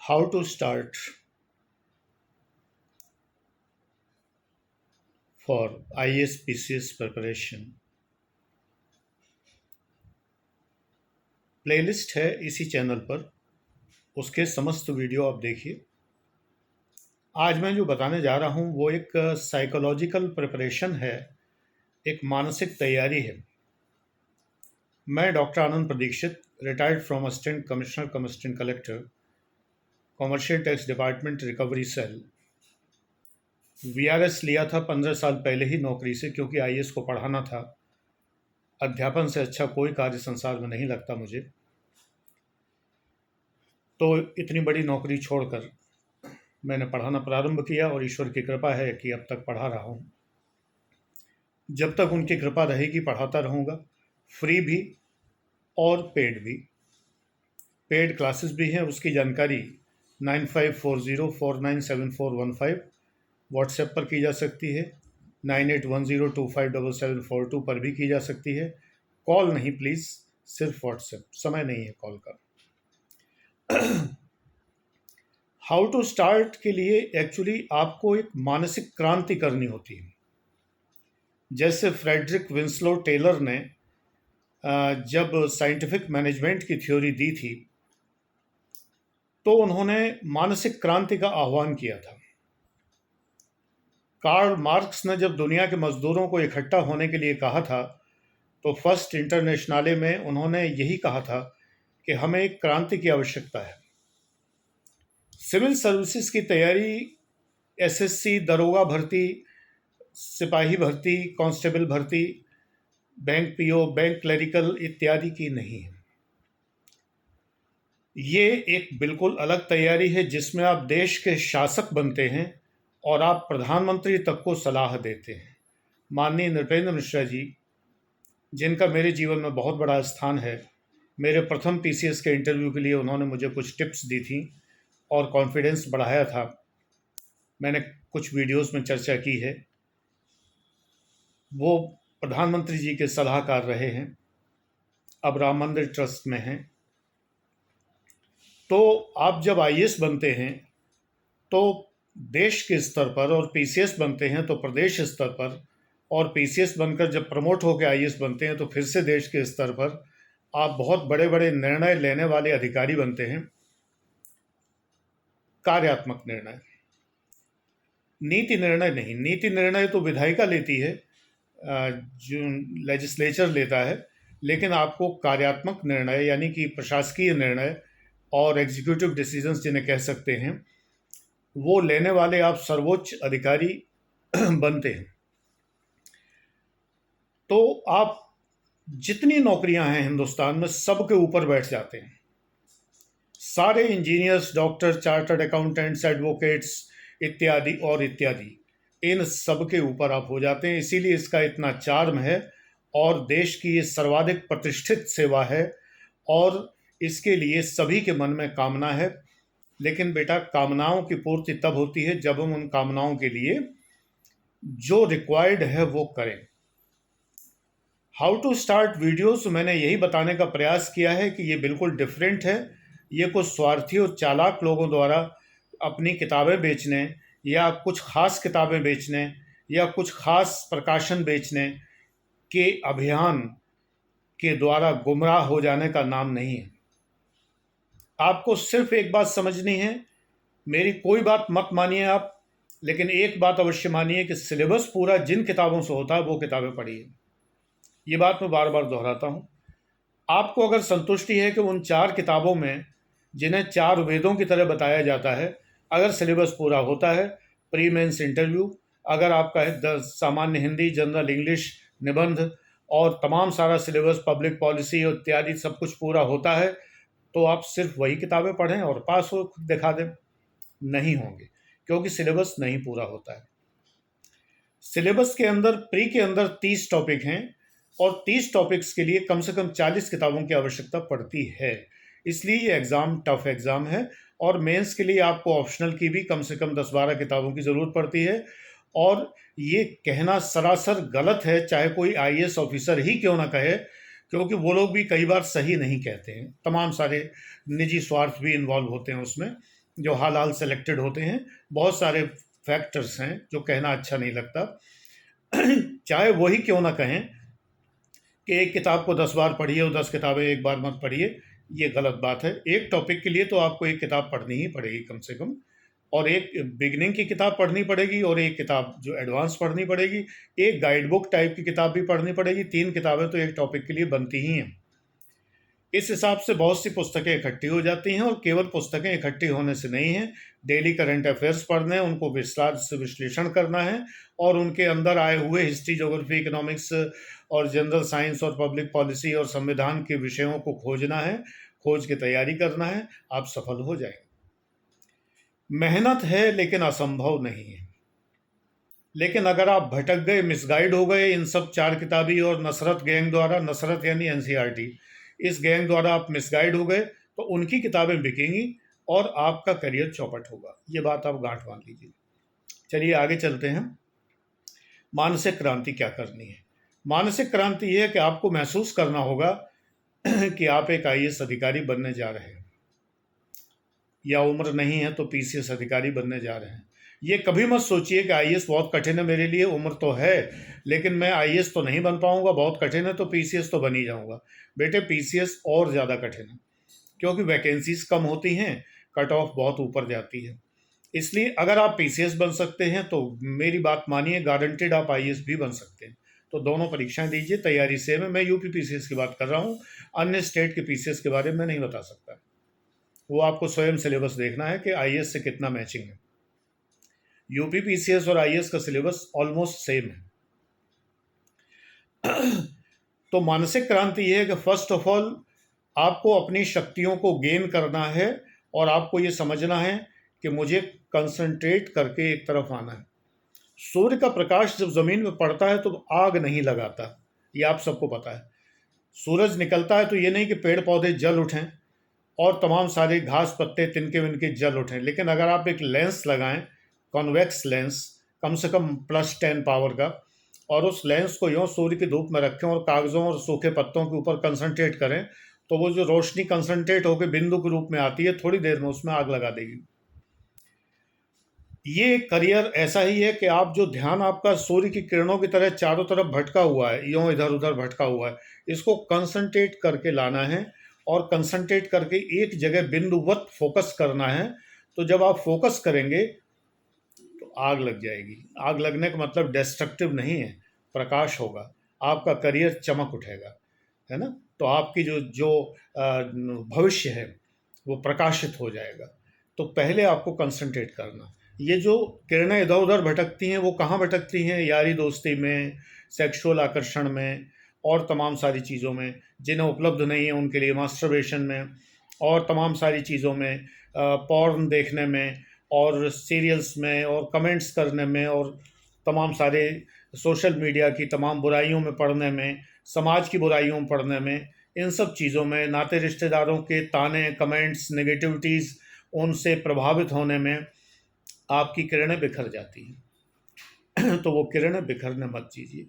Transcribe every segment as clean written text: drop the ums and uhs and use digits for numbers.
How to start for IAS PCS preparation। Playlist है इसी channel पर, उसके समस्त वीडियो आप देखिए। आज मैं जो बताने जा रहा हूँ वो एक साइकोलॉजिकल प्रिपरेशन है, एक मानसिक तैयारी है। मैं doctor Anand Pradikshit, retired from assistant commissioner cum assistant collector, commercial tax department, recovery cell. VRS लिया था 15 साल पहले ही नौकरी से, क्योंकि IAS को पढ़ाना था। अध्यापन से अच्छा कोई कार्य संसार में नहीं लगता मुझे, तो इतनी बड़ी नौकरी छोड़कर मैंने पढ़ाना प्रारंभ किया और ईश्वर की कृपा है कि अब तक पढ़ा रहा हूँ। जब तक उनकी कृपा रहेगी पढ़ाता रहूँगा, फ्री भी और पेड भी। पेड क्लासेस भी हैं, उसकी जानकारी 9540497415 व्हाट्सएप पर की जा सकती है, 9810257742 पर भी की जा सकती है। कॉल नहीं प्लीज़, सिर्फ व्हाट्सएप, समय नहीं है कॉल का। हाउ टू स्टार्ट के लिए एक्चुअली आपको एक मानसिक क्रांति करनी होती है। जैसे फ्रेडरिक विंस्लो टेलर ने जब साइंटिफिक मैनेजमेंट की थ्योरी दी थी, तो उन्होंने मानसिक क्रांति का आह्वान किया था। कार्ल मार्क्स ने जब दुनिया के मजदूरों को इकट्ठा होने के लिए कहा था, तो फर्स्ट इंटरनेशनले में उन्होंने यही कहा था कि हमें एक क्रांति की आवश्यकता है। सिविल सर्विसेज की तैयारी SSC, दरोगा भर्ती, सिपाही भर्ती, कांस्टेबल भर्ती, बैंक PO, बैंक क्लरिकल इत्यादि की नहीं है। ये एक बिल्कुल अलग तैयारी है जिसमें आप देश के शासक बनते हैं और आप प्रधानमंत्री तक को सलाह देते हैं। माननीय नृपेंद्र मिश्रा जी, जिनका मेरे जीवन में बहुत बड़ा स्थान है, मेरे प्रथम PCS के इंटरव्यू के लिए उन्होंने मुझे कुछ टिप्स दी थी और कॉन्फिडेंस बढ़ाया था। मैंने कुछ वीडियोस में चर्चा की है। वो प्रधानमंत्री जी के सलाहकार रहे हैं, अब राम मंदिर ट्रस्ट में हैं। तो आप जब IAS बनते हैं तो देश के स्तर पर, और PCS बनते हैं तो प्रदेश स्तर पर, और PCS बनकर जब प्रमोट होकर IAS बनते हैं तो फिर से देश के स्तर पर आप बहुत बड़े बड़े निर्णय लेने वाले अधिकारी बनते हैं। कार्यात्मक निर्णय, नीति निर्णय नहीं। नीति निर्णय तो विधायिका लेती है, जो लेजिस्लेचर लेता है, लेकिन आपको कार्यात्मक निर्णय यानी कि प्रशासकीय निर्णय और एग्जीक्यूटिव डिसीजंस जिन्हें कह सकते हैं, वो लेने वाले आप सर्वोच्च अधिकारी बनते हैं। तो आप जितनी नौकरियां हैं हिंदुस्तान में, सबके ऊपर बैठ जाते हैं। सारे engineers, doctor, chartered accountants, advocates इत्यादि और इत्यादि, इन सब के ऊपर आप हो जाते हैं। इसीलिए इसका इतना चार्म है और देश की ये सर्वाधिक प्रतिष्ठित सेवा है और इसके लिए सभी के मन में कामना है। लेकिन बेटा, कामनाओं की पूर्ति तब होती है जब हम उन कामनाओं के लिए जो रिक्वायर्ड है वो करें। हाउ टू स्टार्ट वीडियोस मैंने यही बताने का प्रयास किया है कि ये बिल्कुल डिफरेंट है। ये कुछ स्वार्थी और चालाक लोगों द्वारा अपनी किताबें बेचने या कुछ खास किताबें बेचने या कुछ खास प्रकाशन बेचने के अभियान के द्वारा गुमराह हो जाने का नाम नहीं है। आपको सिर्फ एक बात समझनी है, मेरी कोई बात मत मानिए आप, लेकिन एक बात अवश्य मानिए कि सिलेबस पूरा जिन किताबों से होता है वो किताबें पढ़िए। ये बात मैं बार बार दोहराता हूँ। आपको अगर संतुष्टि है कि उन 4 किताबों में, जिन्हें 4 वेदों की तरह बताया जाता है, अगर सिलेबस पूरा होता है, प्री मेंस इंटरव्यू, अगर आपका सामान्य हिंदी, जनरल इंग्लिश, निबंध और तमाम सारा सिलेबस, पब्लिक पॉलिसी और इत्यादि सब कुछ पूरा होता है, तो आप सिर्फ वही किताबें पढ़ें और पास हो, खुद दिखा दें। नहीं होंगे, क्योंकि सिलेबस नहीं पूरा होता है। सिलेबस के अंदर, प्री के अंदर 30 टॉपिक हैं और 30 टॉपिक्स के लिए कम से कम 40 किताबों की आवश्यकता पड़ती है। इसलिए ये एग्ज़ाम टफ एग्ज़ाम है और मेंस के लिए आपको ऑप्शनल की भी कम से कम 10-12 किताबों की ज़रूरत पड़ती है। और ये कहना सरासर गलत है, चाहे कोई IAS ऑफिसर ही क्यों ना कहे, क्योंकि वो लोग भी कई बार सही नहीं कहते हैं। तमाम सारे निजी स्वार्थ भी इन्वॉल्व होते हैं उसमें। जो हाल हाल सेलेक्टेड होते हैं। बहुत सारे फैक्टर्स हैं जो कहना अच्छा नहीं लगता। चाहे वही क्यों ना कहें कि एक किताब को 10 बार पढ़िए और 10 किताबें एक बार मत पढ़िए, ये गलत बात है। एक टॉपिक के लिए तो आपको एक किताब पढ़नी ही पड़ेगी कम से कम, और एक बिगिनिंग की किताब पढ़नी पड़ेगी और एक किताब जो एडवांस पढ़नी पड़ेगी, एक गाइड बुक टाइप की किताब भी पढ़नी पड़ेगी। 3 किताबें तो एक टॉपिक के लिए बनती ही हैं। इस हिसाब से बहुत सी पुस्तकें इकट्ठी हो जाती हैं, और केवल पुस्तकें इकट्ठी होने से नहीं है, डेली करंट अफेयर्स पढ़ने, उनको विस्तार से विश्लेषण करना है, और उनके अंदर आए हुए हिस्ट्री, ज्योग्राफी, इकोनॉमिक्स और जनरल साइंस और पब्लिक पॉलिसी और संविधान के विषयों को खोजना है, खोज की तैयारी करना है। आप सफल हो जाएंगे। मेहनत है लेकिन असंभव नहीं है। लेकिन अगर आप भटक गए, मिसगाइड हो गए इन सब 4 किताबी और नसरत गैंग द्वारा, नसरत यानी एनसीईआरटी, इस गैंग द्वारा आप मिसगाइड हो गए, तो उनकी किताबें बिकेंगी और आपका करियर चौपट होगा। ये बात आप गांठ बांध लीजिए। चलिए आगे चलते हैं। मानसिक क्रांति क्या करनी है? मानसिक क्रांति ये है कि आपको महसूस करना होगा कि आप एक आईएएस अधिकारी बनने जा रहे हैं, या उम्र नहीं है तो पीसीएस अधिकारी बनने जा रहे हैं। ये कभी मत सोचिए कि आईएएस बहुत कठिन है मेरे लिए, उम्र तो है लेकिन मैं आईएएस तो नहीं बन पाऊंगा, बहुत कठिन है तो पीसीएस तो बन ही जाऊंगा। बेटे, पीसीएस और ज़्यादा कठिन है, क्योंकि वैकेंसीज कम होती हैं, कट ऑफ बहुत ऊपर जाती है। इसलिए अगर आप पीसीएस बन सकते हैं तो मेरी बात मानिए, गारंटेड आप आईएएस भी बन सकते हैं। तो दोनों परीक्षाएं दीजिए, तैयारी सेम है। मैं यूपी पीसीएस की बात कर रहा हूँ, अन्य स्टेट के पीसीएस के बारे में नहीं बता सकता। वो आपको स्वयं सिलेबस देखना है कि आईएएस से कितना मैचिंग है। यूपी पीसीएस और आईएएस का सिलेबस ऑलमोस्ट सेम है। तो मानसिक क्रांति ये है कि फर्स्ट ऑफ ऑल आपको अपनी शक्तियों को गेन करना है, और आपको ये समझना है कि मुझे कंसंट्रेट करके एक तरफ आना है। सूर्य का प्रकाश जब जमीन में पड़ता है तो आग नहीं लगाता, ये आप सबको पता है। सूरज निकलता है तो ये नहीं कि पेड़ पौधे जल उठें और तमाम सारे घास पत्ते तिनके विनके जल उठें, लेकिन अगर आप एक लेंस लगाएं, कॉन्वेक्स लेंस, कम से कम +10 पावर का, और उस लेंस को यूँ सूर्य की धूप में रखें और कागज़ों और सूखे पत्तों के ऊपर कंसंट्रेट करें, तो वो जो रोशनी कंसंट्रेट होकर बिंदु के रूप में आती है, थोड़ी देर में उसमें आग लगा देगी। ये करियर ऐसा ही है कि आप जो ध्यान आपका सूर्य की किरणों की तरह चारों तरफ भटका हुआ है, यूँ इधर उधर भटका हुआ है, इसको कंसंट्रेट करके लाना है, और कंसंट्रेट करके एक जगह बिंदुवत फोकस करना है। तो जब आप फोकस करेंगे तो आग लग जाएगी। आग लगने का मतलब डिस्ट्रक्टिव नहीं है, प्रकाश होगा, आपका करियर चमक उठेगा, है ना। तो आपकी जो जो भविष्य है वो प्रकाशित हो जाएगा। तो पहले आपको कंसंट्रेट करना। ये जो किरणें इधर उधर भटकती हैं, वो कहाँ भटकती हैं? यारी दोस्ती में, सेक्सुअल आकर्षण में, और तमाम सारी चीज़ों में। जिन्हें उपलब्ध नहीं है उनके लिए मास्टरबेशन में, और तमाम सारी चीज़ों में, पॉर्न देखने में, और सीरियल्स में, और कमेंट्स करने में, और तमाम सारे सोशल मीडिया की तमाम बुराइयों में पढ़ने में, समाज की बुराइयों में पढ़ने में, इन सब चीज़ों में, नाते रिश्तेदारों के ताने, कमेंट्स, नेगेटिविटीज़, उनसे प्रभावित होने में आपकी किरणें बिखर जाती हैं। तो वो किरणें बिखरने मत दीजिए।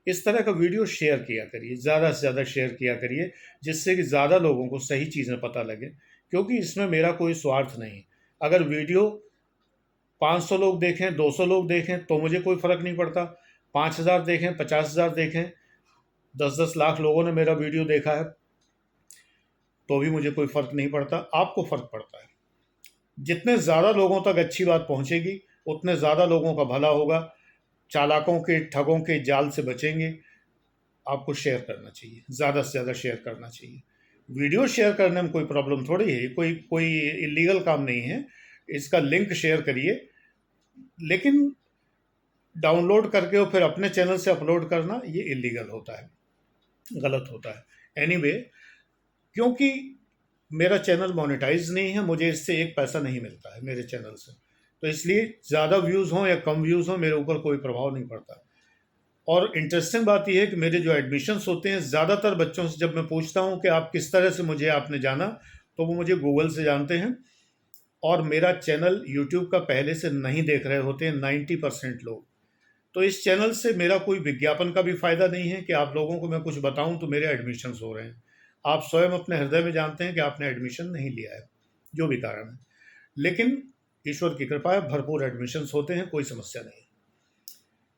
इस तरह का वीडियो शेयर किया करिए, ज़्यादा से ज़्यादा शेयर किया करिए, जिससे कि ज़्यादा लोगों को सही चीज़ें पता लगे, क्योंकि इसमें मेरा कोई स्वार्थ नहीं। अगर वीडियो 500 लोग देखें, 200 लोग देखें तो मुझे कोई फ़र्क नहीं पड़ता। 5000 देखें, 50,000 देखें, 10-10 लाख लोगों ने मेरा वीडियो देखा है तो भी मुझे कोई फ़र्क नहीं पड़ता। आपको फ़र्क पड़ता है। जितने ज़्यादा लोगों तक अच्छी बात पहुंचेगी, उतने ज़्यादा लोगों का भला होगा, चालाकों के, ठगों के जाल से बचेंगे। आपको शेयर करना चाहिए, ज़्यादा से ज़्यादा शेयर करना चाहिए। वीडियो शेयर करने में कोई प्रॉब्लम थोड़ी है, कोई कोई इलीगल काम नहीं है। इसका लिंक शेयर करिए, लेकिन डाउनलोड करके और फिर अपने चैनल से अपलोड करना ये इलीगल होता है, गलत होता है। एनीवे, क्योंकि मेरा चैनल मोनेटाइज नहीं है, मुझे इससे एक पैसा नहीं मिलता है मेरे चैनल से, तो इसलिए ज़्यादा व्यूज़ हों या कम व्यूज़ हों, मेरे ऊपर कोई प्रभाव नहीं पड़ता। और इंटरेस्टिंग बात यह है कि मेरे जो एडमिशन्स होते हैं, ज़्यादातर बच्चों से जब मैं पूछता हूँ कि आप किस तरह से मुझे आपने जाना, तो वो मुझे गूगल से जानते हैं, और मेरा चैनल यूट्यूब का पहले से नहीं देख रहे होते हैं 90% लोग। तो इस चैनल से मेरा कोई विज्ञापन का भी फ़ायदा नहीं है कि आप लोगों को मैं कुछ बताऊं तो मेरे एडमिशन्स हो रहे हैं। आप स्वयं अपने हृदय में जानते हैं कि आपने एडमिशन नहीं लिया है, जो भी कारण है। लेकिन ईश्वर की कृपा है, भरपूर एडमिशन्स होते हैं, कोई समस्या नहीं।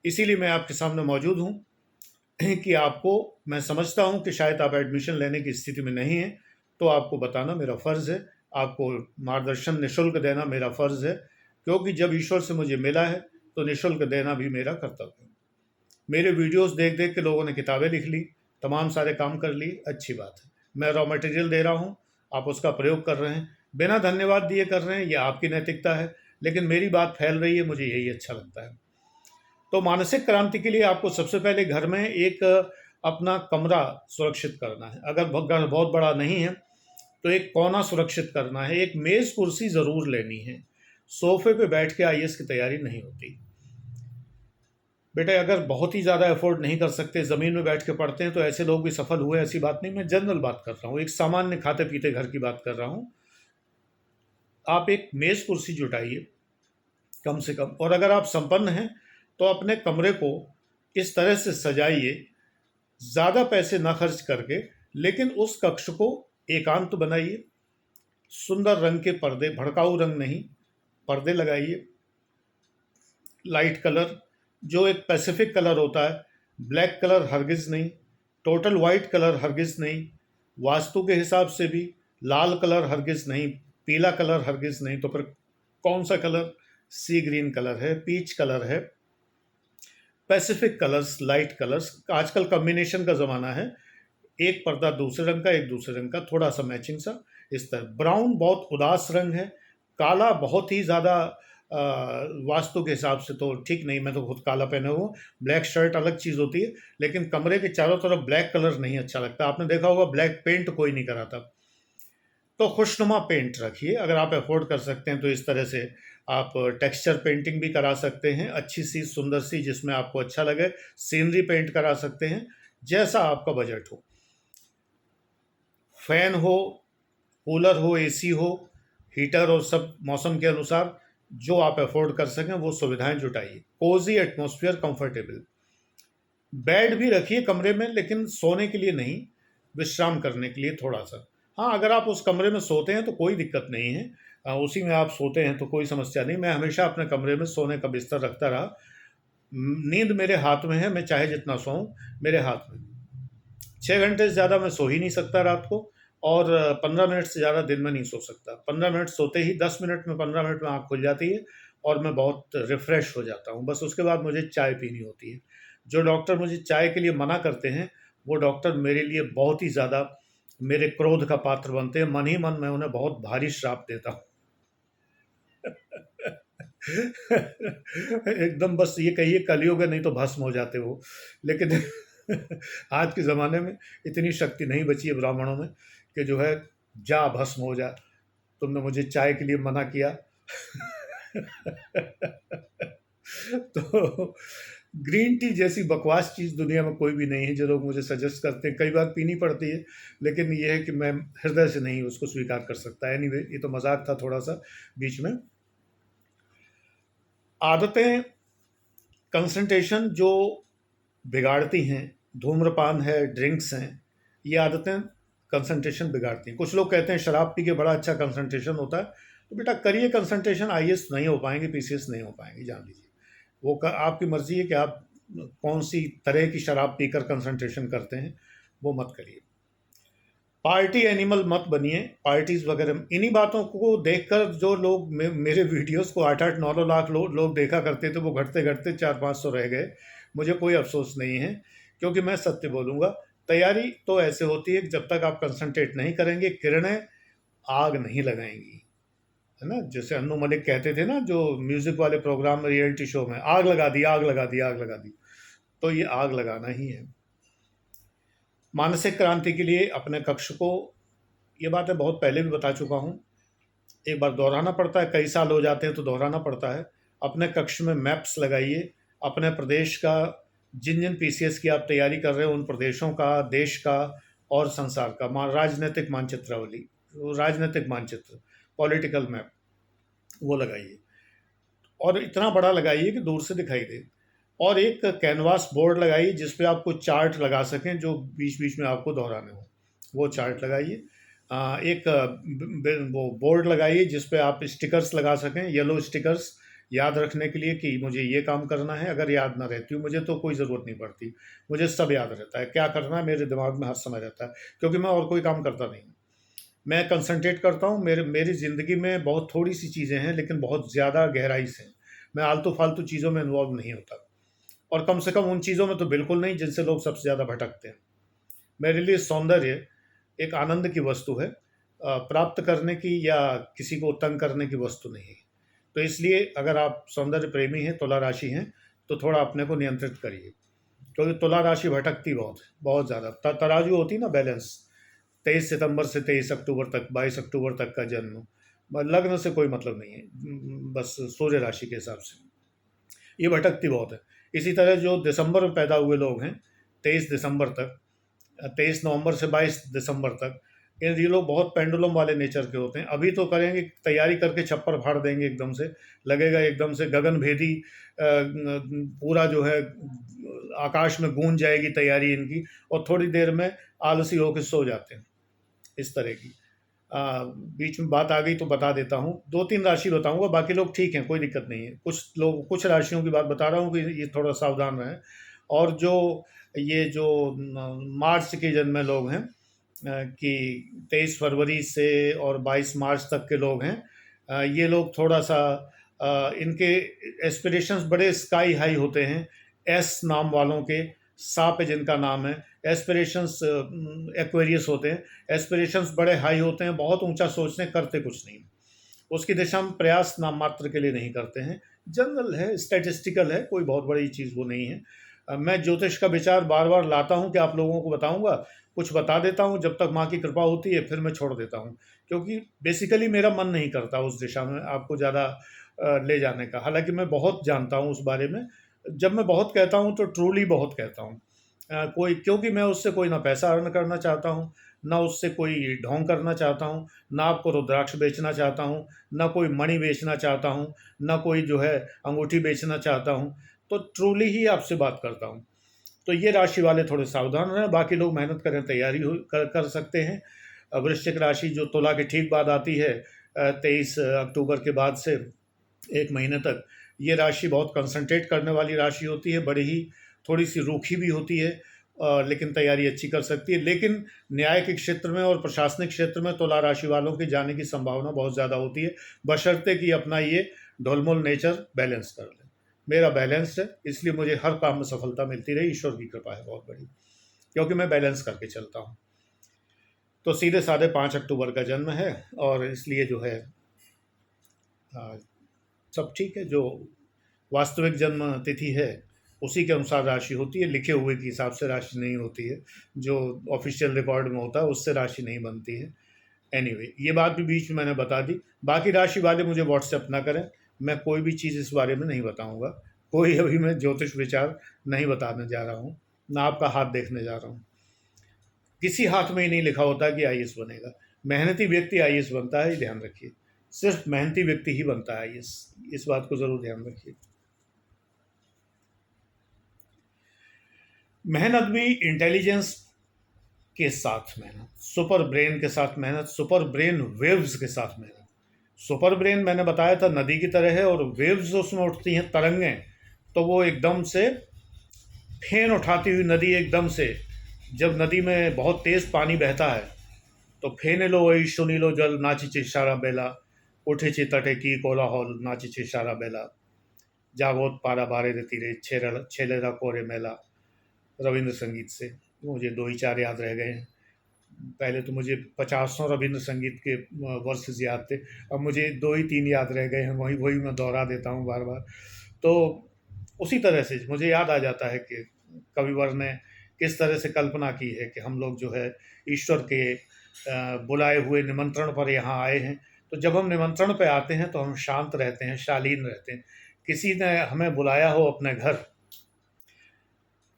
इसीलिए मैं आपके सामने मौजूद हूँ कि आपको, मैं समझता हूँ कि शायद आप एडमिशन लेने की स्थिति में नहीं हैं, तो आपको बताना मेरा फ़र्ज़ है, आपको मार्गदर्शन निःशुल्क देना मेरा फ़र्ज़ है, क्योंकि जब ईश्वर से मुझे मिला है, तो निःशुल्क देना भी मेरा कर्तव्य है। मेरे वीडियोस देख-देख के लोगों ने किताबें लिख ली, तमाम सारे काम कर लिए, अच्छी बात है। मैं रॉ मटेरियल दे रहा हूँ, आप उसका प्रयोग कर रहे हैं, बिना धन्यवाद दिए कर रहे हैं, ये आपकी नैतिकता है, लेकिन मेरी बात फैल रही है, मुझे यही अच्छा लगता है। तो मानसिक क्रांति के लिए आपको सबसे पहले घर में एक अपना कमरा सुरक्षित करना है। अगर घर बहुत बड़ा नहीं है, तो एक कोना सुरक्षित करना है, एक मेज़ कुर्सी ज़रूर लेनी है। सोफ़े पे बैठ के आईएएस की तैयारी नहीं होती। बेटे, अगर बहुत ही ज़्यादा अफ़ोर्ड नहीं कर सकते, ज़मीन में बैठ के पढ़ते हैं, तो ऐसे लोग भी सफल हुए, ऐसी बात नहीं, मैं जनरल बात कर रहा हूँ, एक सामान्य खाते-पीते घर की बात कर रहा हूँ। आप एक मेज़ कुर्सी जुटाइए कम से कम, और अगर आप संपन्न हैं, तो अपने कमरे को इस तरह से सजाइए, ज़्यादा पैसे ना खर्च करके, लेकिन उस कक्ष को एकांत बनाइए। सुंदर रंग के पर्दे, भड़काऊ रंग नहीं, पर्दे लगाइए। लाइट कलर, जो एक पैसिफिक कलर होता है, ब्लैक कलर हरगिज़ नहीं, टोटल वाइट कलर हरगिज़ नहीं, वास्तु के हिसाब से भी लाल कलर हरगिज़ नहीं, पीला कलर हरगिज़ नहीं, तो फिर कौन सा कलर? सी ग्रीन कलर है, पीच कलर है, पैसिफिक कलर्स, लाइट कलर्स। आजकल कॉम्बिनेशन का ज़माना है, एक पर्दा दूसरे रंग का, एक दूसरे रंग का, थोड़ा सा मैचिंग सा, इस तरह। ब्राउन बहुत उदास रंग है, काला बहुत ही ज़्यादा वास्तु के हिसाब से तो ठीक नहीं, मैं तो खुद काला पहने हुआ हूँ। ब्लैक शर्ट अलग चीज़ होती है, लेकिन कमरे के चारों तरफ ब्लैक कलर नहीं अच्छा लगता। आपने देखा होगा ब्लैक पेंट कोई नहीं कराता। तो खुशनुमा पेंट रखिए, अगर आप अफोर्ड कर सकते हैं तो इस तरह से आप टेक्सचर पेंटिंग भी करा सकते हैं, अच्छी सी सुंदर सी जिसमें आपको अच्छा लगे। सीनरी पेंट करा सकते हैं, जैसा आपका बजट हो। फैन हो, कूलर हो, एसी हो, हीटर, और सब मौसम के अनुसार जो आप अफोर्ड कर सकें वो सुविधाएं जुटाइए। Cosy atmosphere, comfortable. बेड भी रखिए कमरे में, लेकिन सोने के लिए नहीं, विश्राम करने के लिए थोड़ा सा। हाँ, अगर आप उस कमरे में सोते हैं तो कोई दिक्कत नहीं है, उसी में आप सोते हैं तो कोई समस्या नहीं। मैं हमेशा अपने कमरे में सोने का बिस्तर रखता रहा। नींद मेरे हाथ में है, मैं चाहे जितना सोऊं, मेरे हाथ में। 6 घंटे से ज़्यादा मैं सो ही नहीं सकता रात को, और 15 मिनट से ज़्यादा दिन में नहीं सो सकता। 15 मिनट सोते ही 10 मिनट में, 15 मिनट में आँख खुल जाती है और मैं बहुत रिफ़्रेश हो जाता हूँ। बस उसके बाद मुझे चाय पीनी होती है। जो डॉक्टर मुझे चाय के लिए मना करते हैं, वो डॉक्टर मेरे लिए बहुत ही ज़्यादा मेरे क्रोध का पात्र बनते हैं। मन ही मन मैं उन्हें बहुत भारी श्राप देता हूँ। एकदम बस ये कहिए कलयुग है, नहीं तो भस्म हो जाते वो। लेकिन आज के ज़माने में इतनी शक्ति नहीं बची है ब्राह्मणों में कि जो है जा भस्म हो जा, तुमने मुझे चाय के लिए मना किया। तो ग्रीन टी जैसी बकवास चीज़ दुनिया में कोई भी नहीं है जो लोग मुझे सजेस्ट करते हैं। कई बार पीनी पड़ती है, लेकिन ये है कि मैं हृदय से नहीं उसको स्वीकार कर सकता। एनीवे, ये तो मजाक था थोड़ा सा बीच में। आदतें कंसंट्रेशन जो बिगाड़ती हैं, धूम्रपान है, ड्रिंक्स हैं, ये आदतें कंसंट्रेशन बिगाड़ती हैं। कुछ लोग कहते हैं शराब पी के बड़ा अच्छा कंसंट्रेशन होता है, तो बेटा करिए कंसंट्रेशन, आईएएस नहीं हो पाएंगे, पीसीएस नहीं हो पाएंगे, जान लीजिए। वो आपकी मर्जी है कि आप कौन सी तरह की शराब पीकर कंसंट्रेशन करते हैं, वो मत करिए। पार्टी एनिमल मत बनिए, पार्टीज वगैरह। इन्हीं बातों को देखकर जो लोग मेरे वीडियोस को 8-8, 9-9 लाख लोग देखा करते थे, वो घटते घटते 400-500 रह गए। मुझे कोई अफसोस नहीं है, क्योंकि मैं सत्य बोलूँगा। तैयारी तो ऐसे होती है कि जब तक आप कंसंट्रेट नहीं करेंगे, किरणें आग नहीं लगाएंगी, है ना। जैसे अन्नू मलिक कहते थे ना, जो म्यूजिक वाले प्रोग्राम में, रियलिटी शो में, आग लगा दी, आग लगा दी, आग लगा दी। तो ये आग लगाना ही है। मानसिक क्रांति के लिए अपने कक्ष को, ये बातें बहुत पहले भी बता चुका हूँ, एक बार दोहराना पड़ता है, कई साल हो जाते हैं तो दोहराना पड़ता है। अपने कक्ष में मैप्स लगाइए, अपने प्रदेश का, जिन जिन पीसीएस की आप तैयारी कर रहे हो उन प्रदेशों का, देश का और संसार का राजनीतिक मानचित्रावली, राजनीतिक मानचित्र, पॉलिटिकल मैप, वो लगाइए, और इतना बड़ा लगाइए कि दूर से दिखाई दे। और एक कैनवास बोर्ड लगाइए जिस पे आप कुछ चार्ट लगा सकें जो बीच बीच में आपको दोहराने हो, वो चार्ट लगाइए। एक वो बोर्ड लगाइए जिस पे आप स्टिकर्स लगा सकें, येलो स्टिकर्स, याद रखने के लिए कि मुझे ये काम करना है। अगर याद ना रहती हो मुझे तो कोई ज़रूरत नहीं पड़ती, मुझे सब याद रहता है, क्या करना है मेरे दिमाग में हर समय रहता है, क्योंकि मैं और कोई काम करता नहीं हूँ। मैं कंसंट्रेट करता हूँ, मेरी ज़िंदगी में बहुत थोड़ी सी चीज़ें हैं लेकिन बहुत ज़्यादा गहराई से हैं। मैं आलतू फालतू चीज़ों में इन्वॉल्व नहीं होता, और कम से कम उन चीज़ों में तो बिल्कुल नहीं जिनसे लोग सबसे ज़्यादा भटकते हैं। मेरे लिए सौंदर्य एक आनंद की वस्तु है, प्राप्त करने की या किसी को तंग करने की वस्तु नहीं है। तो इसलिए अगर आप सौंदर्य प्रेमी हैं, तुला राशि हैं, तो थोड़ा अपने को नियंत्रित करिए, क्योंकि तुला राशि भटकती बहुत है, बहुत ज़्यादा। तराजू होती है ना, बैलेंस। 23 सितंबर से 23 अक्टूबर तक, 22 अक्टूबर तक का जन्म, लग्न से कोई मतलब नहीं है, बस सूर्य राशि के हिसाब से ये भटकती बहुत है। इसी तरह जो दिसंबर में पैदा हुए लोग हैं, 23 दिसंबर तक, 23 नवंबर से 22 दिसंबर तक, ये लोग बहुत पेंडुलम वाले नेचर के होते हैं। अभी तो करेंगे, तैयारी करके छप्पर फाड़ देंगे एकदम से, लगेगा एकदम से गगनभेदी, पूरा जो है आकाश में गूंज जाएगी तैयारी इनकी, और थोड़ी देर में आलसी होकर सो जाते हैं, इस तरह की। बीच में बात आ गई तो बता देता हूँ, 2-3 राशि बताऊंगा, बाकी लोग ठीक हैं, कोई दिक्कत नहीं है। कुछ लोग, कुछ राशियों की बात बता रहा हूँ कि ये थोड़ा सावधान रहें। और जो ये जो मार्च के जन्मे लोग हैं, कि 23 फरवरी से और 22 मार्च तक के लोग हैं, ये लोग थोड़ा सा, इनके एस्पिरेशंस बड़े स्काई हाई होते हैं। एस नाम वालों के, सांप है जिनका नाम है, एस्पिरेशंस एक्वेरियस होते हैं, एस्पिरेशंस बड़े हाई होते हैं, बहुत ऊंचा सोचते हैं, करते कुछ नहीं, उसकी दिशा में प्रयास नाम मात्र के लिए नहीं करते हैं। जनरल है, स्टैटिस्टिकल है, कोई बहुत बड़ी चीज़ वो नहीं है। मैं ज्योतिष का विचार बार बार लाता हूँ कि आप लोगों को बताऊंगा, कुछ बता देता हूँ, जब तक माँ की कृपा होती है फिर मैं छोड़ देता हूँ, क्योंकि बेसिकली मेरा मन नहीं करता उस दिशा में आपको ज़्यादा ले जाने का। हालांकि मैं बहुत जानता हूँ उस बारे में। जब मैं बहुत कहता हूँ तो ट्रूली बहुत कहता हूँ। कोई, क्योंकि मैं उससे कोई ना पैसा अर्न करना चाहता हूँ, ना उससे कोई ढोंग करना चाहता हूँ, ना आपको रुद्राक्ष बेचना चाहता हूँ, ना कोई मणि बेचना चाहता हूँ, ना कोई जो है अंगूठी बेचना चाहता हूँ। तो ट्रूली ही आपसे बात करता हूँ। तो ये राशि वाले थोड़े सावधान रहें, बाकी लोग मेहनत करें, तैयारी कर सकते हैं। वृश्चिक राशि जो तुला के ठीक बाद आती है, 23 अक्टूबर के बाद से 1 महीने तक, ये राशि बहुत कंसंट्रेट करने वाली राशि होती है, बड़ी ही थोड़ी सी रूखी भी होती है, लेकिन तैयारी अच्छी कर सकती है। लेकिन न्याय के क्षेत्र में और प्रशासनिक क्षेत्र में तुला राशि वालों के जाने की संभावना बहुत ज़्यादा होती है, बशर्ते कि अपना ये ढोलमोल नेचर बैलेंस कर लें। मेरा बैलेंस्ड है, इसलिए मुझे हर काम में सफलता मिलती रही, ईश्वर की कृपा है बहुत बड़ी, क्योंकि मैं बैलेंस करके चलता हूँ। तो सीधे साधे 5 अक्टूबर का जन्म है, और इसलिए जो है आ, सब ठीक है। जो वास्तविक जन्म तिथि है उसी के अनुसार राशि होती है, लिखे हुए के हिसाब से राशि नहीं होती है, जो ऑफिशियल रिकॉर्ड में होता है उससे राशि नहीं बनती है। एनीवे, ये बात भी बीच में मैंने बता दी। बाकी राशि वाले मुझे व्हाट्सएप ना करें, मैं कोई भी चीज़ इस बारे में नहीं बताऊंगा। कोई अभी मैं ज्योतिष विचार नहीं बताने जा रहा हूँ, ना आपका हाथ देखने जा रहा हूँ। किसी हाथ में ही नहीं लिखा होता कि आईएएस बनेगा। मेहनती व्यक्ति आईएएस बनता है, ये ध्यान रखिए। सिर्फ मेहनती व्यक्ति ही बनता है आईएएस, इस बात को ज़रूर ध्यान रखिए। मेहनत भी इंटेलिजेंस के साथ मेहनत, सुपर ब्रेन के साथ मेहनत, सुपर ब्रेन वेव्स के साथ मेहनत। सुपर ब्रेन मैंने बताया था नदी की तरह है, और वेव्स उसमें उठती हैं, तरंगें, तो वो एकदम से फेन उठाती हुई नदी, एकदम से जब नदी में बहुत तेज पानी बहता है तो फेने लो वही सुनीलो जल नाचिचे सारा बेला, उठेছে तटे की कोलाहल नाचिছে सारा बेला, जागोत पारा बारे रे तीरे छेलेरा कोरे मेला। रविंद्र संगीत से। मुझे 2 ही 4 याद रह गए हैं। पहले तो मुझे 50 रविंद्र संगीत के वर्सेस याद थे, अब मुझे 2 ही 3 याद रह गए हैं, वही वही मैं दोहरा देता हूँ बार बार। तो उसी तरह से मुझे याद आ जाता है कि कविवर ने किस तरह से कल्पना की है कि हम लोग जो है ईश्वर के बुलाए हुए निमंत्रण पर यहाँ आए हैं। तो जब हम निमंत्रण पे आते हैं तो हम शांत रहते हैं, शालीन रहते हैं। किसी ने हमें बुलाया हो अपने घर,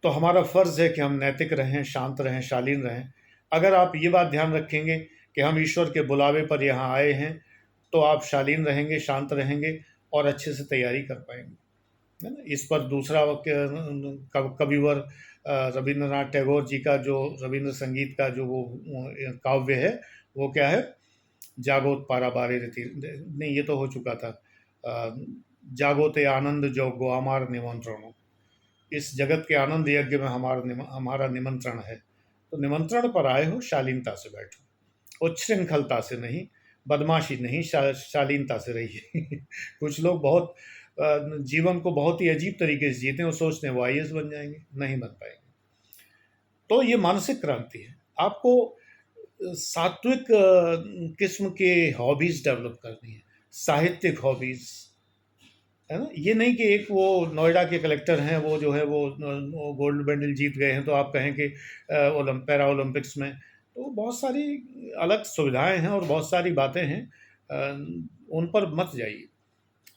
तो हमारा फ़र्ज़ है कि हम नैतिक रहें, शांत रहें, शालीन रहें। अगर आप ये बात ध्यान रखेंगे कि हम ईश्वर के बुलावे पर यहाँ आए हैं, तो आप शालीन रहेंगे, शांत रहेंगे, और अच्छे से तैयारी कर पाएंगे, है ना। इस पर दूसरा कविवर रविंद्रनाथ टैगोर जी का जो रविंद्र संगीत का जो वो काव्य है, वो क्या है? जागोत पाराबारे रीति, नहीं ये तो हो चुका था। जागोते आनंद जो गो हमार निमंत्रण, इस जगत के आनंद यज्ञ में हमारा निमंत्रण है, तो निमंत्रण पर आए हो, शालीनता से बैठो, उच्छृंखलता से नहीं, बदमाशी नहीं, शालीनता से रहिए। कुछ लोग बहुत जीवन को बहुत ही अजीब तरीके से जीते हैं और सोचते हैं वो आईएएस बन जाएंगे, नहीं बन पाएंगे। तो ये मानसिक क्रांति है। आपको सात्विक किस्म के हॉबीज डेवलप करनी है, साहित्यिक हॉबीज, है ना। ये नहीं कि एक वो नोएडा के कलेक्टर हैं, वो जो है वो गोल्ड मेडल जीत गए हैं तो आप कहें कि पैरा ओलंपिक्स में, तो बहुत सारी अलग सुविधाएं हैं और बहुत सारी बातें हैं, उन पर मत जाइए।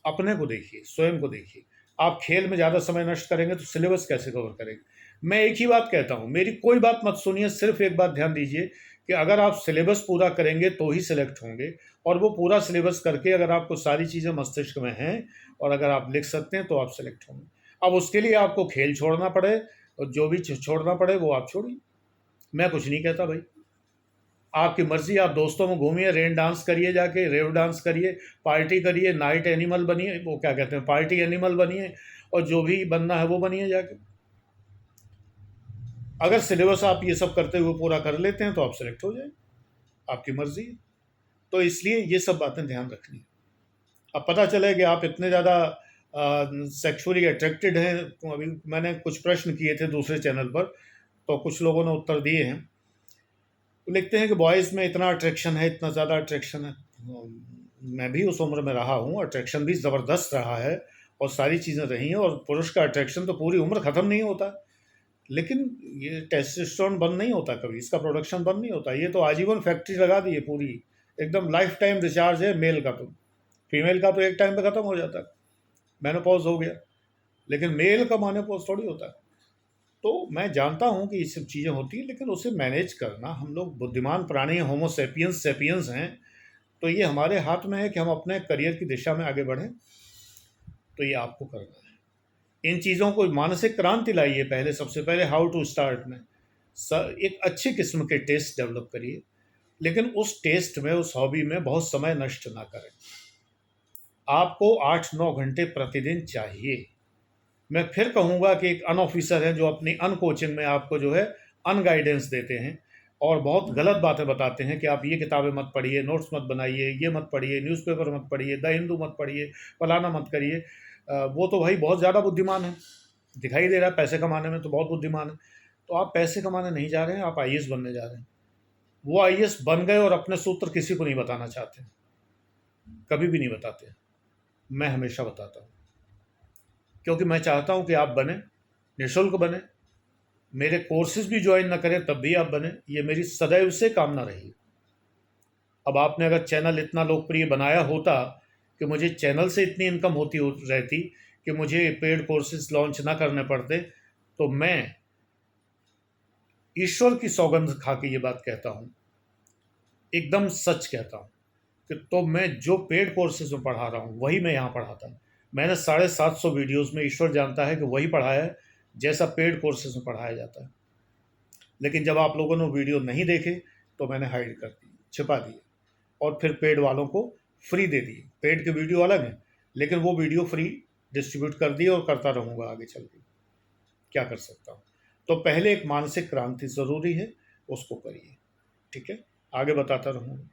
अपने को देखिए, स्वयं को देखिए। आप खेल में ज़्यादा समय नष्ट करेंगे तो सिलेबस कैसे कवर करेंगे? मैं एक ही बात कहता हूँ, मेरी कोई बात मत सुनिए, सिर्फ एक बात ध्यान दीजिए कि अगर आप सिलेबस पूरा करेंगे तो ही सिलेक्ट होंगे, और वो पूरा सिलेबस करके अगर आपको सारी चीज़ें मस्तिष्क में हैं और अगर आप लिख सकते हैं तो आप सिलेक्ट होंगे। अब उसके लिए आपको खेल छोड़ना पड़े और जो भी छोड़ना पड़े वो आप छोड़िए, मैं कुछ नहीं कहता भाई, आपकी मर्जी। आप दोस्तों में घूमिए, रेन डांस करिए, जाके रेव डांस करिए, पार्टी करिए, नाइट एनिमल बनिए, वो क्या कहते हैं, पार्टी एनिमल बनिए, और जो भी बनना है वो बनिए जाके। अगर सिलेबस आप ये सब करते हुए पूरा कर लेते हैं तो आप सेलेक्ट हो जाए, आपकी मर्जी है। तो इसलिए ये सब बातें ध्यान रखनी है। अब पता चले कि आप इतने ज़्यादा सेक्सुअली अट्रैक्टेड हैं, तो अभी मैंने कुछ प्रश्न किए थे दूसरे चैनल पर, तो कुछ लोगों ने उत्तर दिए हैं, तो लिखते हैं कि बॉयज़ में इतना अट्रैक्शन है, इतना ज़्यादा अट्रैक्शन है। मैं भी उस उम्र में रहा हूँ, अट्रैक्शन भी ज़बरदस्त रहा है और सारी चीज़ें रही हैं, और पुरुष का अट्रैक्शन तो पूरी उम्र ख़त्म नहीं होता, लेकिन ये टेस्टोस्टेरोन बंद नहीं होता कभी, इसका प्रोडक्शन बंद नहीं होता। ये तो आजीवन फैक्ट्री लगा दी है पूरी, एकदम लाइफ टाइम रिचार्ज है मेल का। तो फीमेल का तो एक टाइम पे ख़त्म हो जाता है, मेनोपॉज हो गया, लेकिन मेल का मेनोपॉज थोड़ी होता है। तो मैं जानता हूँ कि ये सब चीज़ें होती हैं, लेकिन उसे मैनेज करना, हम लोग बुद्धिमान प्राणी हैं, होमो सेपियंस सेपियंस हैं, तो ये हमारे हाथ में है कि हम अपने करियर की दिशा में आगे बढ़ें। तो ये आपको करना है, इन चीज़ों को मानसिक क्रांति लाइए। पहले, सबसे पहले हाउ टू स्टार्ट में एक अच्छी किस्म के टेस्ट डेवलप करिए, लेकिन उस टेस्ट में, उस हॉबी में बहुत समय नष्ट ना करें। आपको 8-9 घंटे प्रतिदिन चाहिए। मैं फिर कहूँगा कि एक अनऑफिसर हैं जो अपनी अनकोचिंग में आपको जो है अनगाइडेंस देते हैं और बहुत गलत बातें बताते हैं कि आप ये किताबें मत पढ़िए, नोट्स मत बनाइए, ये मत पढ़िए, न्यूज़पेपर मत पढ़िए, द हिंदू मत पढ़िए, फलाना मत करिए। वो तो भाई बहुत ज़्यादा बुद्धिमान है, दिखाई दे रहा है पैसे कमाने में तो बहुत बुद्धिमान है। तो आप पैसे कमाने नहीं जा रहे हैं, आप आईएएस बनने जा रहे हैं। वो आईएएस बन गए और अपने सूत्र किसी को नहीं बताना चाहते, कभी भी नहीं बताते। मैं हमेशा बताता हूँ, क्योंकि मैं चाहता हूँ कि आप बने, निःशुल्क बने, मेरे कोर्सेज भी ज्वाइन ना करें तब भी आप बने, ये मेरी सदैव से कामना रही। अब आपने अगर चैनल इतना लोकप्रिय बनाया होता कि मुझे चैनल से इतनी इनकम होती रहती कि मुझे पेड कोर्सेज लॉन्च ना करने पड़ते, तो मैं ईश्वर की सौगंध खा के ये बात कहता हूँ, एकदम सच कहता हूँ कि तो मैं जो पेड कोर्सेज में पढ़ा रहा हूँ वही मैं यहाँ पढ़ाता। मैंने 750 वीडियोस में, ईश्वर जानता है कि वही पढ़ाया है जैसा पेड कोर्सेज में पढ़ाया जाता है। लेकिन जब आप लोगों ने वीडियो नहीं देखे तो मैंने हाइड कर दी, छिपा दिए, और फिर पेड वालों को फ्री दे दिए। पेड के वीडियो अलग हैं, लेकिन वो वीडियो फ्री डिस्ट्रीब्यूट कर दिए और करता रहूँगा आगे चल के, क्या कर सकता हूँ। तो पहले एक मानसिक क्रांति ज़रूरी है, उसको करिए, ठीक है, आगे बताता रहूँगा।